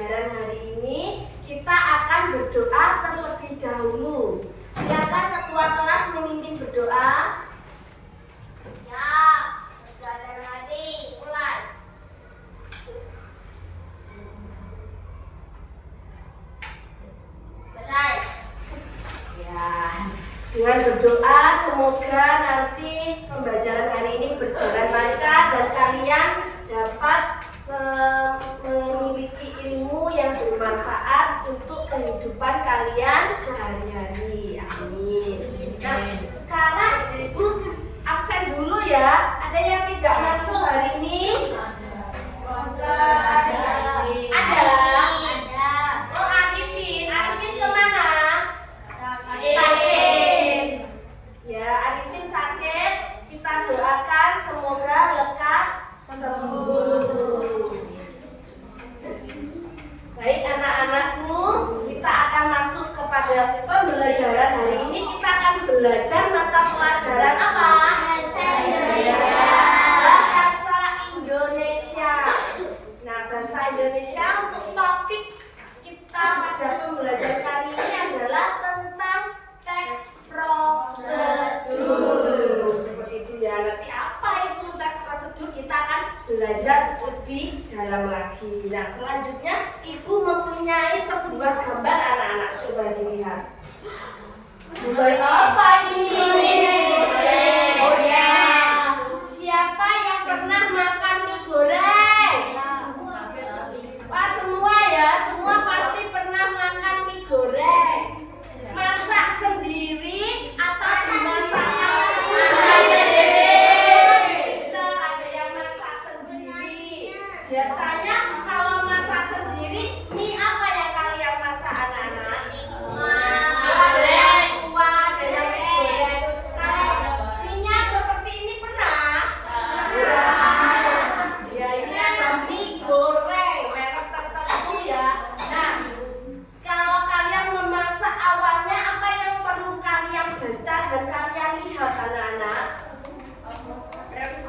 pembelajaran hari ini kita akan berdoa terlebih dahulu. Silakan ketua kelas memimpin berdoa. Ya, pembelajaran hari mulai. Selesai. Ya, dengan berdoa semoga nanti pembelajaran hari ini berjalan lancar dan kalian dapat memiliki ilmu yang bermanfaat untuk kehidupan kalian sehari-hari. Amin. Nah, sekarang Ibu absen dulu ya. Ada yang tidak masuk hari ini? Ada. Oh, Arifin kemana? Sakit. Ya, Arifin sakit. Kita doakan semoga lekas sembuh. Baik anak-anakku, kita akan masuk kepada pembelajaran hari ini. Kita akan belajar mata pelajaran apa? Bahasa Indonesia. Nah, bahasa Indonesia untuk topik kita pada pembelajaran kali ini adalah tentang teks prosedur. Seperti itu ya. Nanti apa itu teks prosedur kita akan belajar lebih dalam lagi. Nah, selanjutnya Ibu mempunyai sebuah gambar anak-anak. Coba dilihat. Gambar apa ini? Oh ya. Siapa yang pernah makan mie goreng? Wah, semua ya. Semua pasti pernah makan mie goreng. Masak sendiri atau dimasak? Ada yang masak sendiri. Biasanya kalau masak sendiri, mie apa yang kalian masak anak-anak? Ada yang kuah, ada yang mie goreng. Kalau mie-nya seperti ini pernah? Ya, ini ada mie goreng merek tertentu ya. Nah, kalau kalian memasak awalnya apa yang perlu kalian baca dan kalian lihat anak-anak?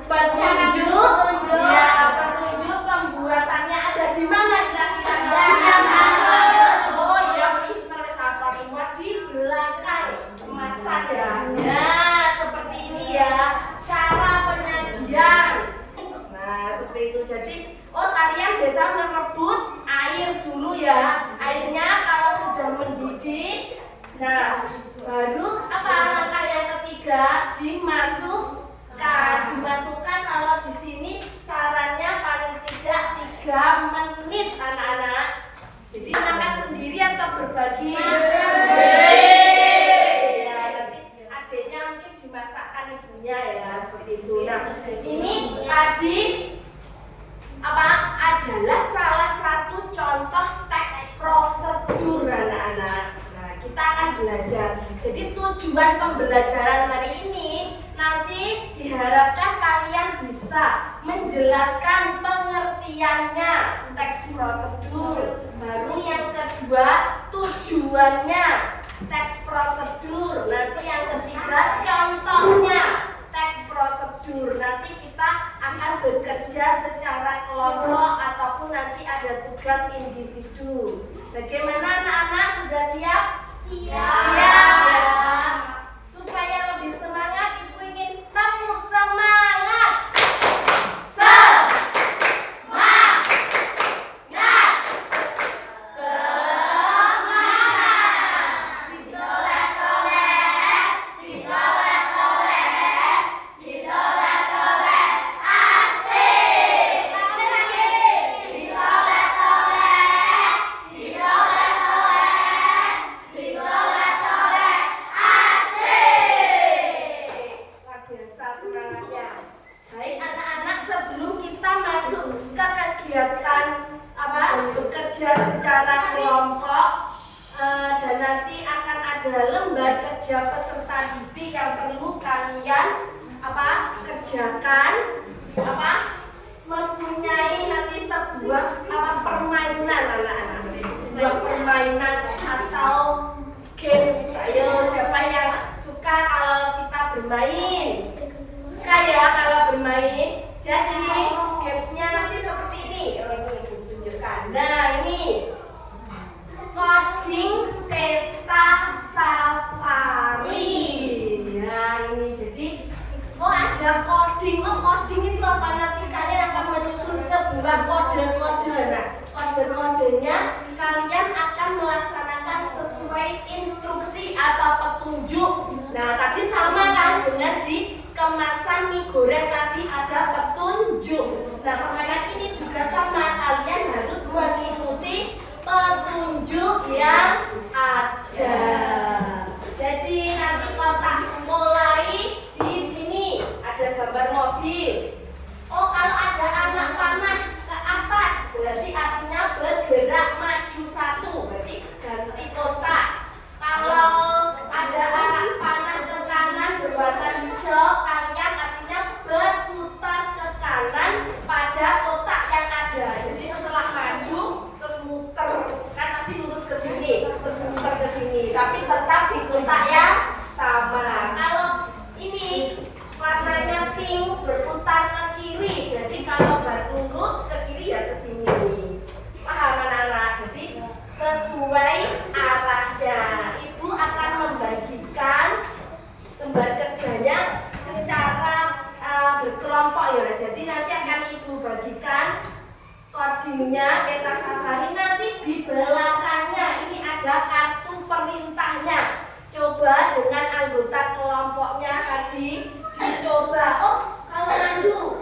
Petunjuk, ya, petunjuk pembuatannya ada di mana kira-kira? Oh ya, pinter sahabat semua di belakang masak ya. Nah, seperti ini ya cara penyajian. Nah, seperti itu. Jadi, kalian biasa merebus air dulu ya. Airnya kalau sudah mendidih, nah baru apa langkah yang ketiga? Dimasukkan kalau di sini sarannya paling tidak 3 menit anak-anak. Jadi makan sendiri atau berbagi? Ya, nanti adiknya mungkin dimasakkan ibunya ya, seperti itu. Nah, ini tadi adalah salah satu contoh teks prosedur anak-anak. Nah, kita akan belajar. Jadi tujuan pembelajaran hari ini nanti diharapkan kalian bisa menjelaskan pengertiannya teks prosedur. Baru yang kedua tujuannya teks prosedur. Nanti yang ketiga contohnya teks prosedur. Nanti kita akan bekerja secara kelompok ataupun nanti ada tugas individu. Bagaimana anak-anak, sudah siap? Siap ya. Supaya lebih semangat, Ibu ingin tepuk semangat. Baik anak-anak, sebelum kita masuk ke kegiatan bekerja secara kelompok dan nanti akan ada lembar kerja peserta didik yang perlu kalian kerjakan, mempunyai nanti sebuah permainan anak-anak, sebuah permainan atau games. Ayo, siapa yang suka kalau kita bermain? Suka ya kalau bermain. Jadi gamesnya nanti seperti ini. Ibu tunjukkan. Nah, ini coding peta safari. Nah ini jadi ada coding. Coding itu apa? Nanti kalian akan menyusun sebuah kode-kode. Nah kode-kodenya kalian akan melaksanakan sesuai instruksi atau petunjuk. Nah tadi sama kan dengan di kemasan mie goreng tadi ada petunjuk. Nah permainan ini juga sama, kalian harus mengikuti petunjuk yang ada. Jadi nanti kotak mulai di sini ada gambar mobil. Oh kalau ada anak panah ke atas berarti artinya bergerak maju satu, berarti ganti kotak. Kalau ada anak panah ke kanan berwarna hijau, kalian artinya berputar ke kanan pada kotak yang ada. Jadi setelah maju terus muter, kan nanti lurus ke sini, terus muter ke sini, tapi tetap di kotak yang sama. Kalau ini warnanya pink berputar ke kiri, jadi kalau lurus ke kiri ya ke sini. Paham anak-anak? Jadi sesuai arahnya. Ibu akan membagikan lembar kerjanya secara berkelompok ya. Jadi nanti akan ibu bagikan codingnya peta safari, nanti di belakangnya ini ada kartu perintahnya. Coba dengan anggota kelompoknya tadi dicoba. Oh kalau maju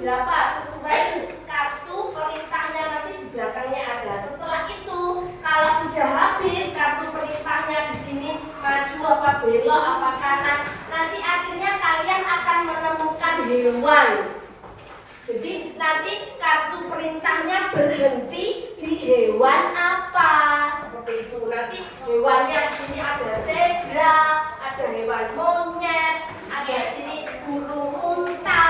berapa sesuai kartu perintahnya, nanti di belakangnya ada. Setelah itu kalau sudah habis kartu perintahnya di sini maju apa belok apa kanan, nanti akhirnya kalian akan menemukan hewan. Jadi nanti kartu perintahnya berhenti di hewan apa, seperti itu. Nanti hewannya di sini ada zebra, ada hewan monyet, ada di sini burung unta,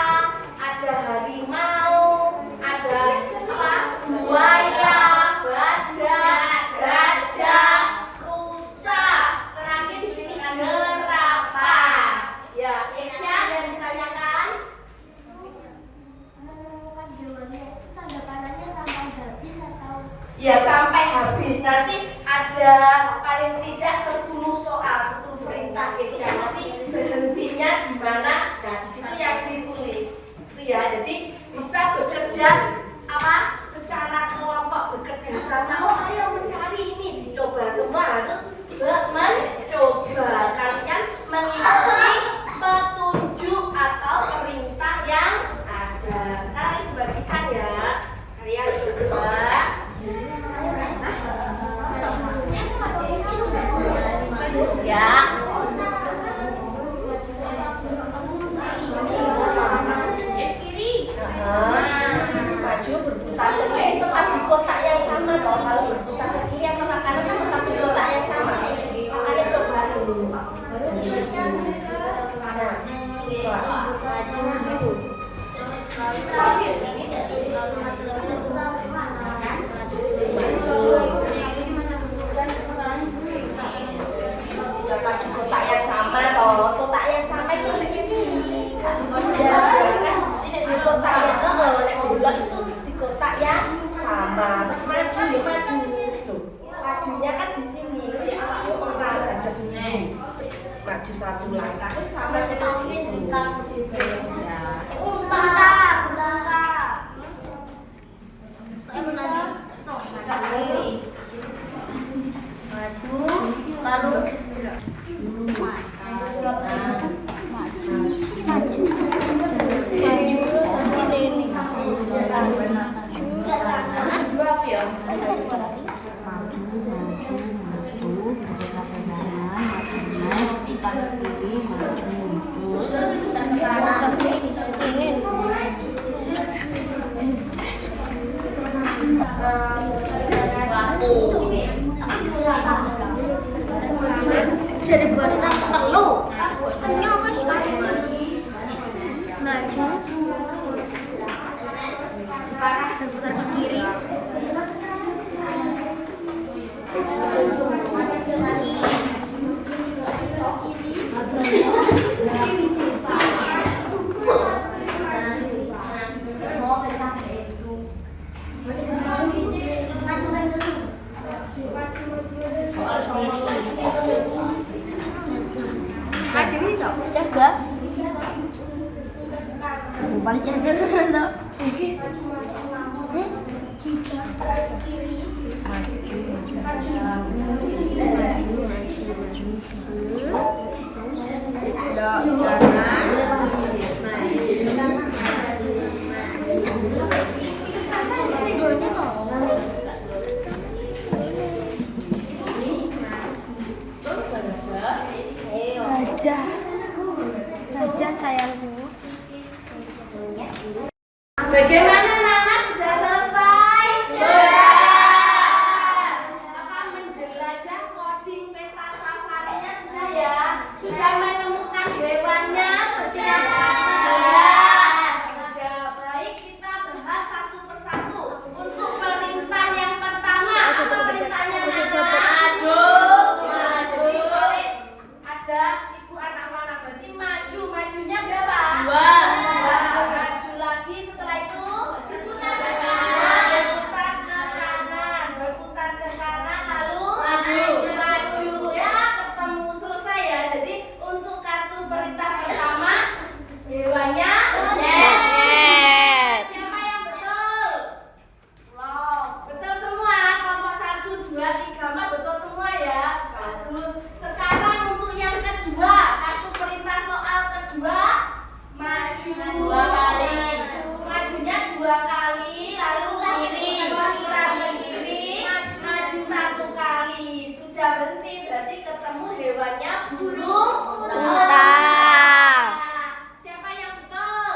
ada harimau, ada apa? Buaya, badak, gajah, rusa. Terakhir di sini jerapah. Ya, Esya ada yang ditanyakan? Tanda panahnya sampai habis atau? Ya sampai habis. Nanti ada paling tidak 10 soal, 10 perintah Esya. Nanti berhentinya di mana? Nah di situ yang ditulis. Itu ya. Jadi bisa bekerja apa? Secara kelompok, bekerja sama. Oh ayo mencari ini, dicoba semua harus mencoba. Kalian mengikuti petunjuk atau perintah yang ada. Sekarang ibu bagikan ya. Kalian coba. Bagus ya. Kiri. Maju berputar ke kiri, tetap di kotak yang sama toh. Kalau berputar ke kiri atau ke kanan kan tetap di kotak yang sama. Makanya coba dulu. Maju. Kasih kotak yang sama toh. Kotak yang sama itu ini di kotak yang belok itu di kotak yang sama. Terus maju ya maju. Loh, majunya kan di sini. Ya orang ada di sini. Terus maju satu langkah sama seperti itu. Ya. Bentar. Maju lalu jadi buat kita perlu hanya harus maju berputar ke kiri Maju itu jaga. Paling jaga itu. Raja sayangku. Bagaimana anak-anak, sudah selesai? Apa menjelajah coding peta safarinya sudah ya? Sudah menemukan hewannya setiap sudah. Baik, kita bahas satu persatu. Untuk perintah yang pertama, apa perintahnya? Maju. Ada ibu anak mana? Berarti maju. Majunya berapa? 2. Maju lagi, setelah itu berputar ke kanan, berputar ke kanan, lalu maju ya, ketemu, selesai ya. Jadi untuk kartu perintah pertama, hewannya siapa yang betul? Betul semua. Kelompok 1, 2, 3, 4 betul semua ya. Bagus. Sekarang untuk yang kedua, kartu perintah soal kedua, maju 2 kali. Majunya 2 kali, lalu berputar ke kiri, maju 1 kali. Sudah berhenti, berarti ketemu hewannya burung Unta. Siapa yang betul?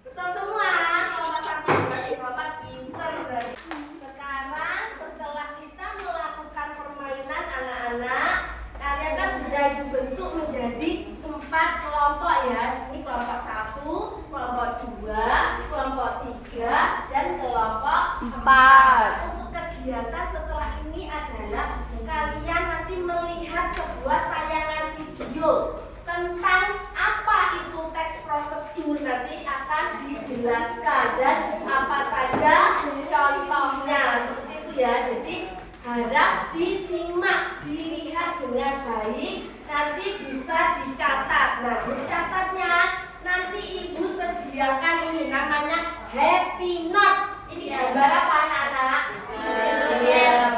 Betul semua. Kelompok 1, 2, 3, 4 pinter berarti. Sekarang setelah kita melakukan permainan anak-anak, kalian kan sudah dibentuk menjadi 4 kelompok ya. Sini kelompok 1, kelompok 2, kelompok 3, dan kelompok 4. Untuk kegiatan setelah ini adalah kalian nanti melihat sebuah tayangan video tentang apa itu teks prosedur, nanti akan dijelaskan dan apa saja contohnya, seperti itu ya. Jadi harap disimak, dilihat dengan baik, nanti bisa dicatat. Nah, mencatatnya nanti ibu sediakan ini namanya happy note. Ini gambar apa anak-anak?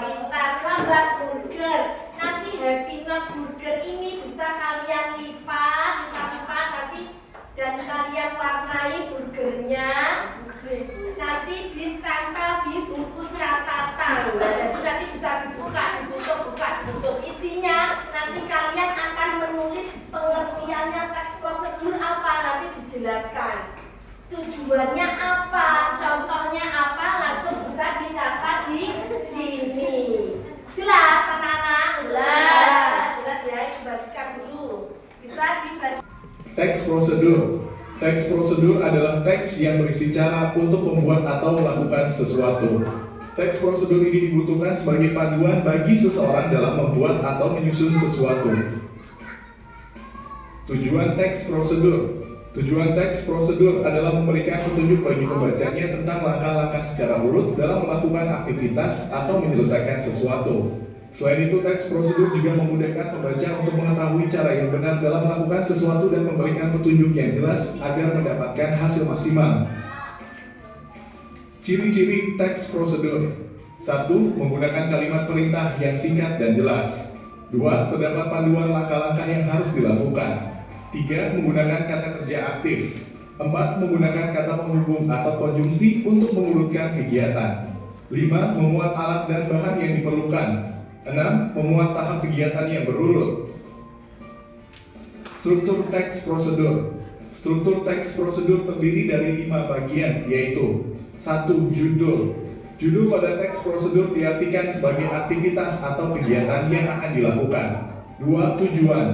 Pintar, gambar burger. Nanti happy note burger ini bisa kalian lipat nanti, dan kalian warnai burgernya. Nanti ditempel di buku catatan. Nah, jadi nanti bisa dibuka, ditutup. Isinya nanti kalian akan menulis pengertiannya teks prosedur apa, nanti dijelaskan. Tujuannya apa, contohnya apa, langsung bisa dicatat di sini. Jelas anak-anak? Jelas ya, dibagikan dulu. Bisa dibagi. Teks prosedur. Teks prosedur adalah teks yang berisi cara untuk membuat atau melakukan sesuatu. Teks prosedur ini dibutuhkan sebagai panduan bagi seseorang dalam membuat atau menyusun sesuatu. Tujuan teks prosedur. Tujuan teks prosedur adalah memberikan petunjuk bagi pembacanya tentang langkah-langkah secara urut dalam melakukan aktivitas atau menyelesaikan sesuatu. Selain itu, teks prosedur juga memudahkan pembaca untuk mengetahui cara yang benar dalam melakukan sesuatu dan memberikan petunjuk yang jelas agar mendapatkan hasil maksimal. Ciri-ciri teks prosedur. 1. Menggunakan kalimat perintah yang singkat dan jelas. 2. Terdapat panduan langkah-langkah yang harus dilakukan. 3. Menggunakan kata kerja aktif. 4. Menggunakan kata penghubung atau konjungsi untuk mengurutkan kegiatan. 5. Memuat alat dan bahan yang diperlukan. 6. Memuat tahap kegiatan yang berurut. Struktur teks prosedur. Struktur teks prosedur terdiri dari 5 bagian, yaitu 1. Judul. Judul pada teks prosedur diartikan sebagai aktivitas atau kegiatan yang akan dilakukan. 2. Tujuan.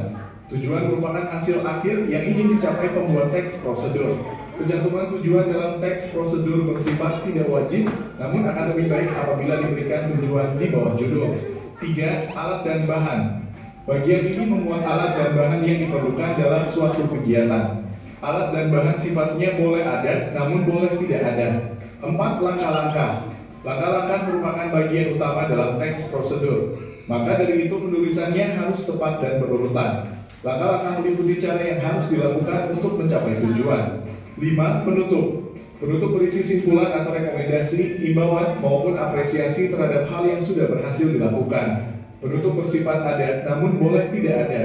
Tujuan merupakan hasil akhir yang ingin dicapai pembuat teks prosedur. Pencantuman tujuan dalam teks prosedur bersifat tidak wajib, namun akan lebih baik apabila diberikan tujuan di bawah judul. 3. Alat dan bahan. Bagian ini memuat alat dan bahan yang diperlukan dalam suatu kegiatan. Alat dan bahan sifatnya boleh ada, namun boleh tidak ada. 4. Langkah-langkah. Langkah-langkah merupakan bagian utama dalam teks prosedur. Maka dari itu penulisannya harus tepat dan berurutan. Langkah-langkah meliputi cara yang harus dilakukan untuk mencapai tujuan. 5. Penutup. Penutup berisi simpulan atau rekomendasi, imbauan, maupun apresiasi terhadap hal yang sudah berhasil dilakukan. Penutup bersifat ada, namun boleh tidak ada.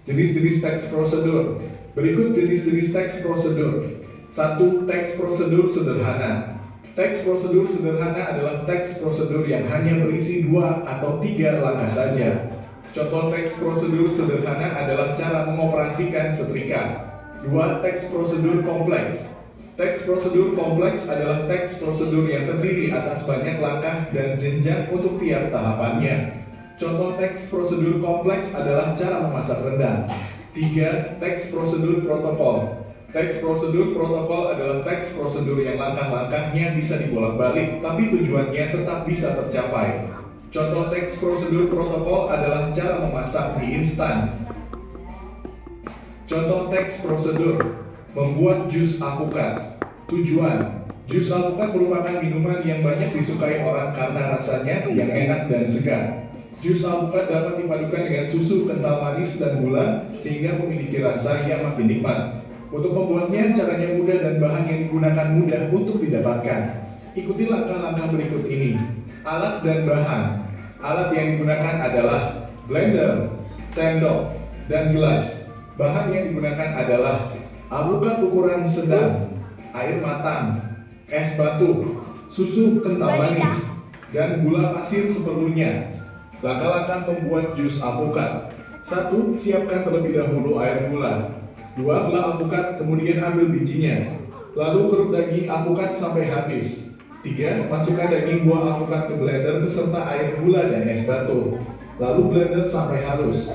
Jenis-jenis teks prosedur. Berikut jenis-jenis teks prosedur. 1. Teks prosedur sederhana. Teks prosedur sederhana adalah teks prosedur yang hanya berisi 2 atau 3 langkah saja. Contoh teks prosedur sederhana adalah cara mengoperasikan setrika. 2. Teks prosedur kompleks. Teks prosedur kompleks adalah teks prosedur yang terdiri atas banyak langkah dan jenjang untuk tiap tahapannya. Contoh teks prosedur kompleks adalah cara memasak rendang. 3. Teks prosedur protokol. Teks prosedur protokol adalah teks prosedur yang langkah-langkahnya bisa dibolak-balik, tapi tujuannya tetap bisa tercapai. Contoh teks prosedur protokol adalah cara memasak mie instan. Contoh teks prosedur: membuat jus alpukat. Tujuan: jus alpukat merupakan minuman yang banyak disukai orang karena rasanya yang enak dan segar. Jus alpukat dapat dipadukan dengan susu, kental manis, dan gula sehingga memiliki rasa yang makin nikmat. Untuk membuatnya, caranya mudah dan bahan yang digunakan mudah untuk didapatkan. Ikuti langkah-langkah berikut ini. Alat dan bahan. Alat yang digunakan adalah blender, sendok, dan gelas. Bahan yang digunakan adalah alpukat ukuran sedang, air matang, es batu, susu kental manis, dan gula pasir seperlunya. Langkah-langkah membuat jus alpukat. 1. Siapkan terlebih dahulu air gula. 2. Belah alpukat, kemudian ambil bijinya. Lalu keruk daging alpukat sampai habis. 3. Masukkan daging buah alpukat ke blender beserta air gula dan es batu. Lalu blender sampai halus.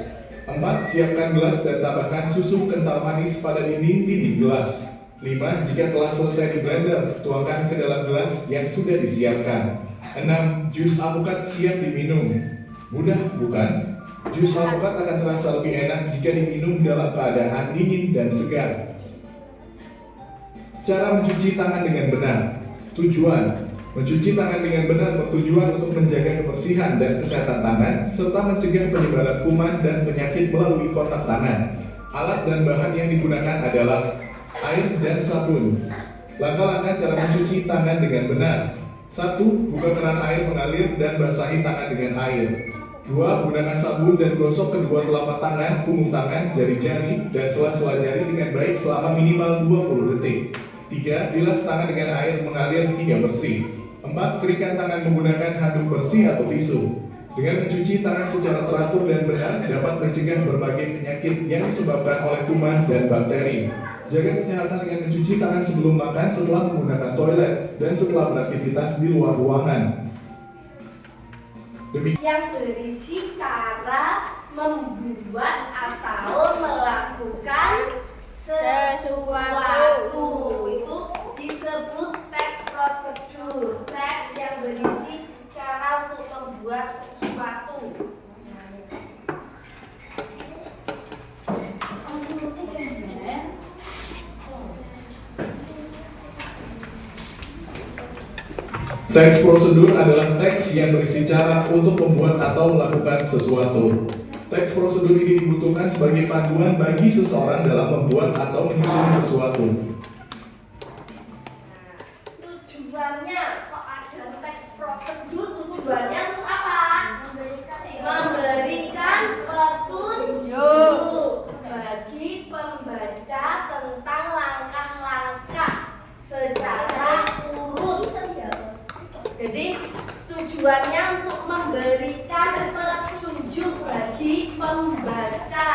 4. Siapkan gelas dan tambahkan susu kental manis pada dinding gelas. 5. Jika telah selesai di blender, tuangkan ke dalam gelas yang sudah disiapkan. 6. Jus alpukat siap diminum. Mudah, bukan? Jus alpukat akan terasa lebih enak jika diminum dalam keadaan dingin dan segar. Cara mencuci tangan dengan benar. Tujuan: mencuci tangan dengan benar bertujuan untuk menjaga kebersihan dan kesehatan tangan, serta mencegah penyebaran kuman dan penyakit melalui kontak tangan. Alat dan bahan yang digunakan adalah air dan sabun. Langkah-langkah cara mencuci tangan dengan benar. 1. Buka keran air mengalir dan basahi tangan dengan air. 2. Gunakan sabun dan gosok kedua telapak tangan, punggung tangan, jari-jari, dan sela-sela jari dengan baik selama minimal 20 detik. 3. Bilas tangan dengan air mengalir hingga bersih. 4. Keringkan tangan menggunakan handuk bersih atau tisu. Dengan mencuci tangan secara teratur dan benar dapat mencegah berbagai penyakit yang disebabkan oleh kuman dan bakteri. Jaga kesehatan dengan mencuci tangan sebelum makan, setelah menggunakan toilet, dan setelah beraktivitas di luar ruangan. Yang berisi cara membuat atau melakukan sesuatu itu disebut teks prosedur. Teks yang berisi cara untuk membuat sesuatu. Teks prosedur adalah teks yang berisi cara untuk membuat atau melakukan sesuatu. Teks prosedur ini dibutuhkan sebagai panduan bagi seseorang dalam membuat atau menyusun sesuatu. Tujuannya, kok ada teks prosedur? Tujuannya untuk apa? Memberikan petunjuk bagi pembaca tentang langkah-langkah secara urut. Jadi tujuannya untuk memberikan petunjuk bagi pembaca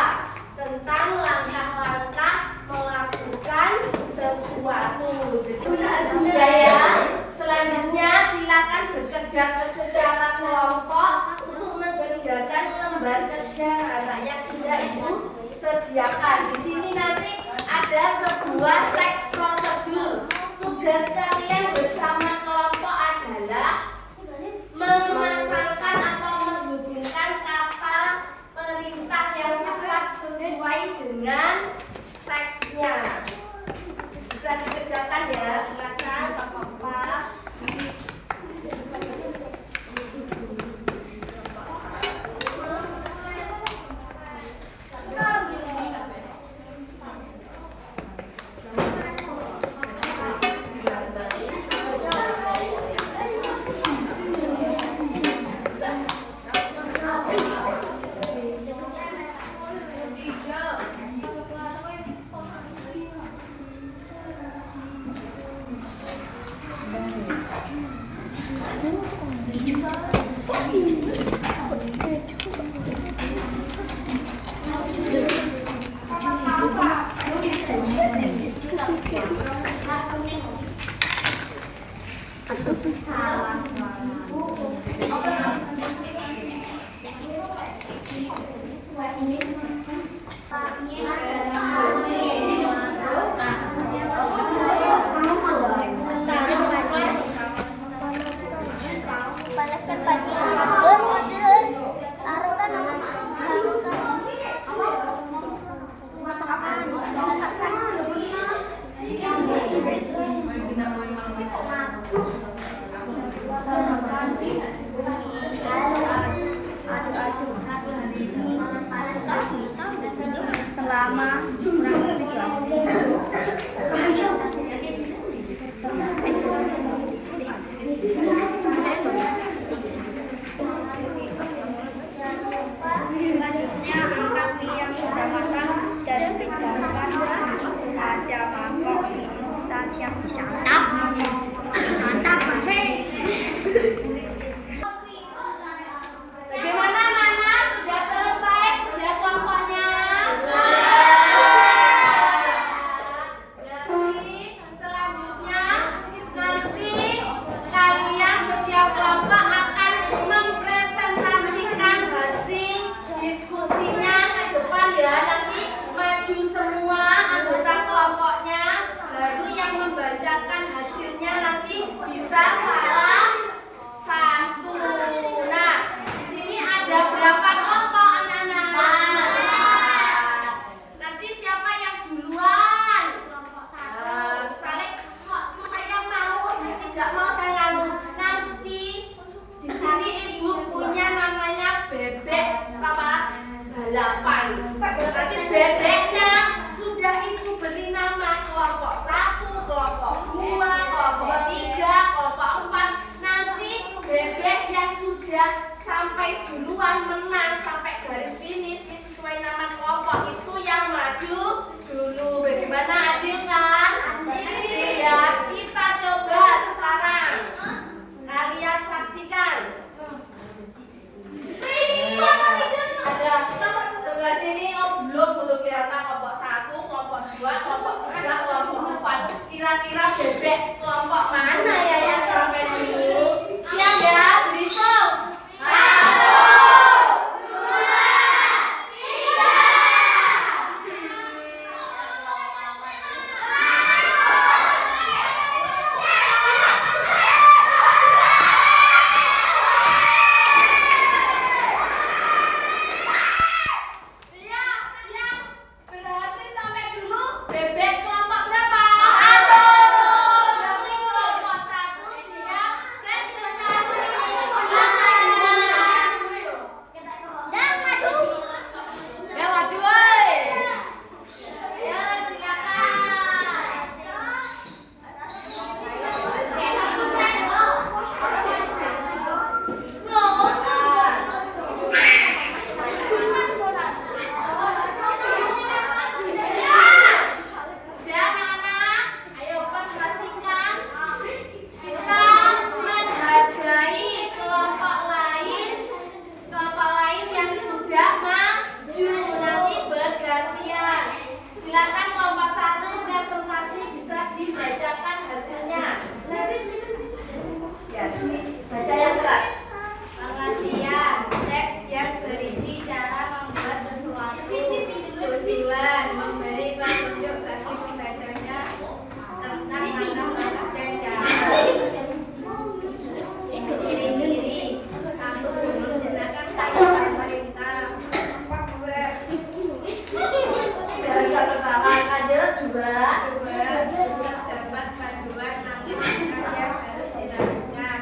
tentang langkah-langkah melakukan sesuatu. Jadi ya. Selanjutnya silakan bekerja secara kelompok untuk mengerjakan lembar kerja anak yang sudah ibu sediakan. Di sini nanti ada sebuah teks prosedur. Tugas kalian bersama kelompok adalah memasangkan atau menghubungkan kata perintah yang tepat sesuai dengan teksnya. Bisa dikerjakan ya, silakan Bapak-bapak. Selama kurang lebih 8. Berarti bebeknya sudah ibu beri nama kelompok 1, kelompok 2, kelompok 3, kelompok 4. Nanti bebek yang sudah sampai duluan menang sampai garis finish sesuai nama kelompok itu yang maju dulu. Bagaimana, adil kan? Adil ya. Kita coba sekarang. Kalian saksikan. Ada sebelah sini belum kelihatan kelompok 1, kelompok 2, kelompok 3, kelompok 4. Kira-kira bebek kelompok mana ya yang sampai dulu? Siap ya, berhitung. 1, 2, 3. Berhasil sampai dulu. Bebek kelompok berapa? 1. Berarti kelompok 1 siap presentasi. Yang maju, woi. Ya, sudah anak-anak, ayo perhatikan. Kita menghargai kelompok lain yang sudah maju. Nanti bergantian. Silakan kelompok 1 presentasi bisa dibacakan hasilnya. Ya, baca yang keras. Pengertian teks yang berisi cara membuat sesuatu, tujuan memberi petunjuk bagi pembacanya tentang langkah-langkah dan cara. Ciri-ciri 1. Menggunakan kata perintah. 2. Bahasa tertawa. Lanjut 2. Terdapat panduan langkah-langkah yang harus dilakukan.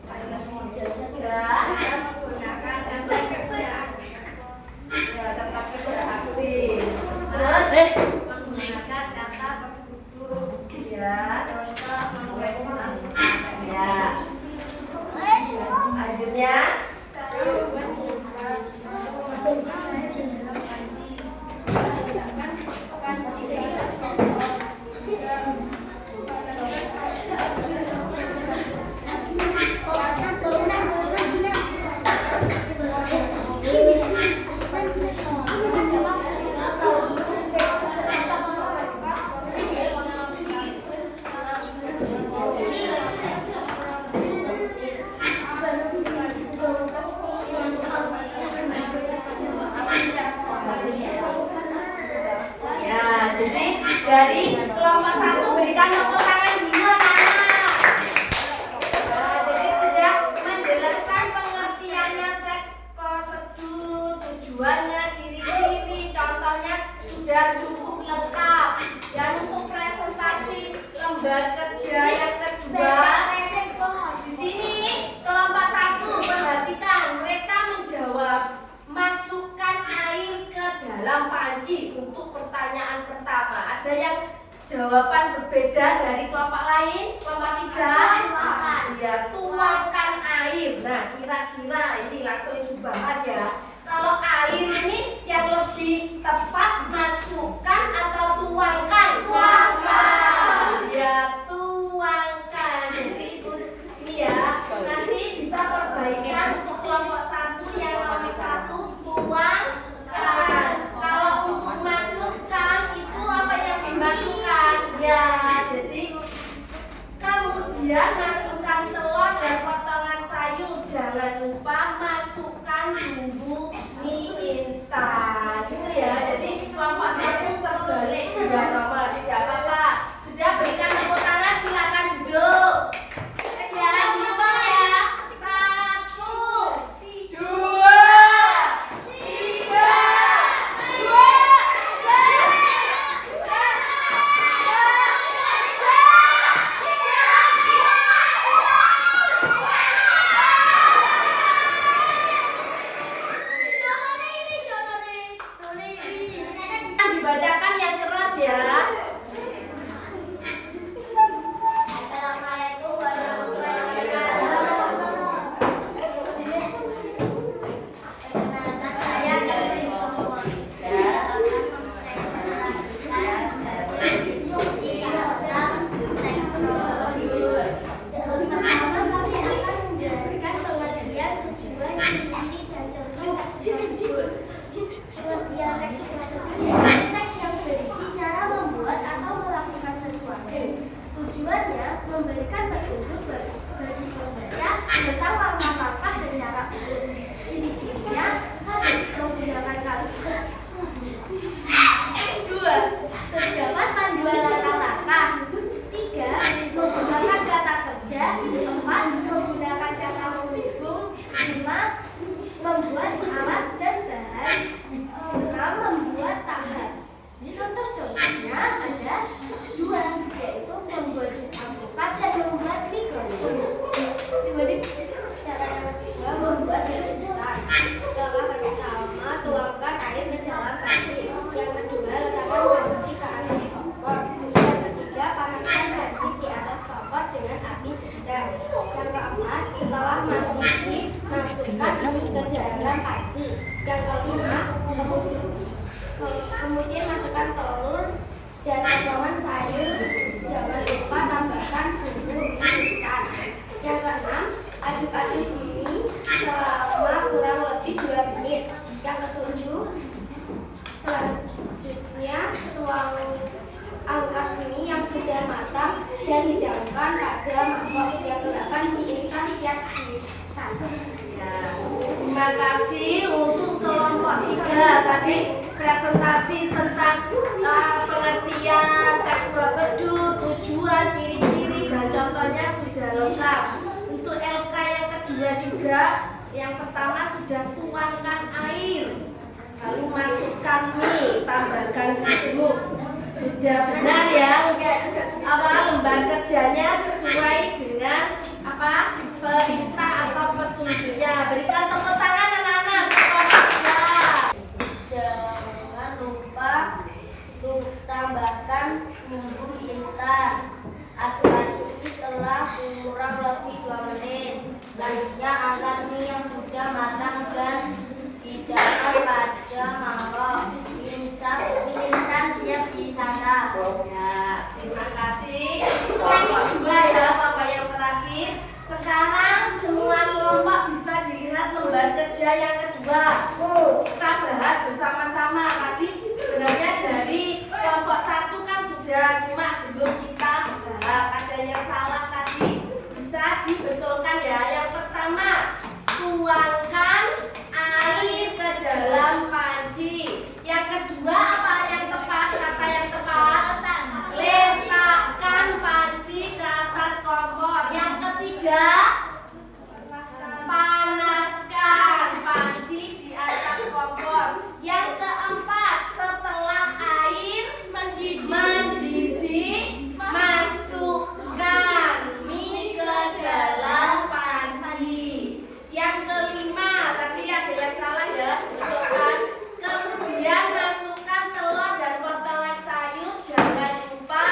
3. Menggunakan kata kerja. Ya, tetap kerja aktif. Terus Menggunakan kata berhubung. ya, Contoh membuat pesan. ya. Lanjutnya jawaban berbeda dari kelompok lain? Kelompok 3? Ya, tuangkan air. Nah, kira-kira ini langsung dibahas ya. Kalau air ini yang lebih tepat masukkan atau tuangkan? Tuangkan. Ya, tuangkan. Jadi ini ya, nanti bisa perbaikan untuk kelompok 1 yang nomor 1 tuangkan. Kalau untuk masukkan itu apa yang dimasukkan? Ya, jadi kemudian masukkan telur dan potongan sayur. Jangan lupa masukkan bumbu mie instan. Itu ya. Jadi kelompok 1 terbalik juga nomor. Tidak apa-apa. Sudah, berikan tepuk tangan, silakan duduk. Silakan duduk ya. 1, 2, 3, 2. Dibacakan yang keras ya. Assalamualaikum warahmatullahi wabarakatuh. Perkenalkan, saya dari kelompok 3 akan mempresentasikan hasil diskusi tentang teks prosedur. Pertama, kami akan menjelaskan pengertian, tujuan, ciri-ciri, dan contoh teks prosedur. Pengertian teks prosedur teks yang berisi cara membuat atau melakukan sesuatu. Tujuannya memberikan petunjuk bagi pembaca tentang langkah-langkah secara umum. Ciri-cirinya: 1. Menggunakan kalimat. 2. Terdapat panduan langkah-langkah. 3. Menggunakan kata kerja. 4. Menggunakan kata menghubung. 5. Membuat alat dan bahan. 6. Membuat tahap. Contoh-contohnya ada 2, yaitu membuat jus alpukat dan membuat mie glosor. Cara yang kedua, membuat mie instan. Langkah pertama, tuangkan air ke dalam panci. Yang kedua, letakkan panci ke atas kompor. Yang ketiga, panaskan panci di atas kompor dengan api sedang. Yang keempat, setelah mendidih, masukkan mie ke dalam panci. Yang kelima, kemudian masukkan telur dan potongan sayur. Jangan lupa tambahkan bumbu mie instan. Yang keenam, aduk-aduk mie selama kurang lebih 2 menit. Yang ketujuh, selanjutnya angkat mie yang sudah matang dan hidangkan pada mangkok. Yang ke-8, mie instan siap disantap. Terima kasih untuk kelompok 3 tadi presentasi tentang pengertian teks prosedur, tujuan, ciri-ciri, dan contohnya sudah lengkap. Untuk LK yang kedua juga, yang pertama sudah tuangkan air, lalu masukkan mie, tambahkan bubuk. Sudah benar ya? Lembar kerjanya sesuai dengan perintah atau petunjuknya. Berikan tepuk tangan anak-anak. Jangan lupa tambahkan bumbu instan. Aduk-aduk setelah kurang lebih 2 menit. Selanjutnya angkat mie yang sudah matang dan hidangkan pada mangkok. Mie instan siap disantap. Ya, terima kasih. Kelompok 2 ya, Bapak yang terakhir. Sekarang semua kelompok bisa dilihat lembar kerja yang kedua. Kita bahas bersama-sama. Tadi sebenarnya dari kelompok 1 kan sudah, cuma belum kita bahas. Ada yang salah tadi, bisa dibetulkan ya. Yang pertama, tuangkan air ke dalam panci. Yang kedua, apa yang tepat? Kata yang tepat, letakkan panci ke atas kompor. Yang ketiga, panaskan panci di atas kompor. Yang keempat, setelah air mendidih, masukkan mie ke dalam panci. Yang kelima, tadi ada yang salah ya, betulkan. Kemudian masukkan telur dan potongan sayur. Jangan lupa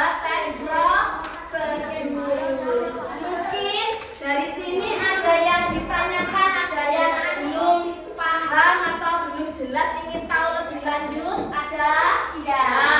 teks prosedur. Mungkin dari sini ada yang ditanyakan, ada yang belum paham atau belum jelas, ingin tahu lebih lanjut? Ada? Tidak.